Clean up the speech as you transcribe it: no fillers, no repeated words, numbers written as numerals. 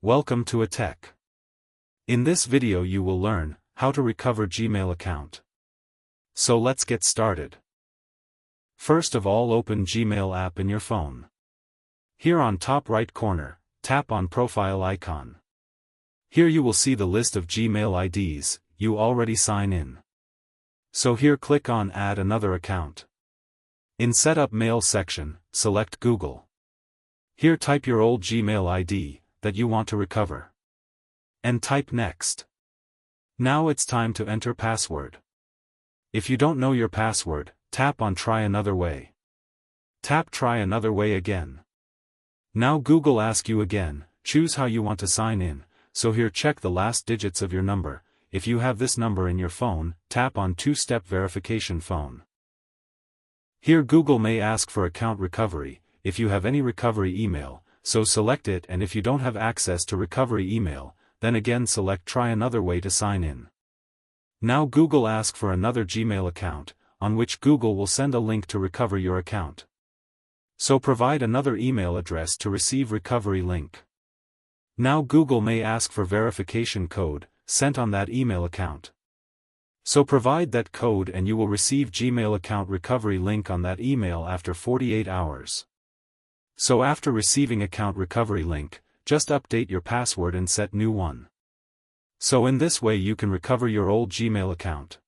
Welcome to a Tech. In this video you will learn how to recover Gmail account. So let's get started. First of all, open Gmail app in your phone. Here on top right corner, tap on profile icon. Here you will see the list of Gmail IDs you already sign in. So here click on add another account. In setup mail section, select Google. Here type your old Gmail ID that you want to recover. And type next. Now it's time to enter password. If you don't know your password, tap on try another way. Tap try another way again. Now Google asks you again, choose how you want to sign in, so here check the last digits of your number. If you have this number in your phone, tap on two-step verification phone. Here Google may ask for account recovery, if you have any recovery email, so select it, and if you don't have access to recovery email, then again select try another way to sign in. Now Google asks for another Gmail account, on which Google will send a link to recover your account. So provide another email address to receive recovery link. Now Google may ask for verification code, sent on that email account. So provide that code and you will receive Gmail account recovery link on that email after 48 hours. So after receiving account recovery link, just update your password and set new one. So in this way you can recover your old Gmail account.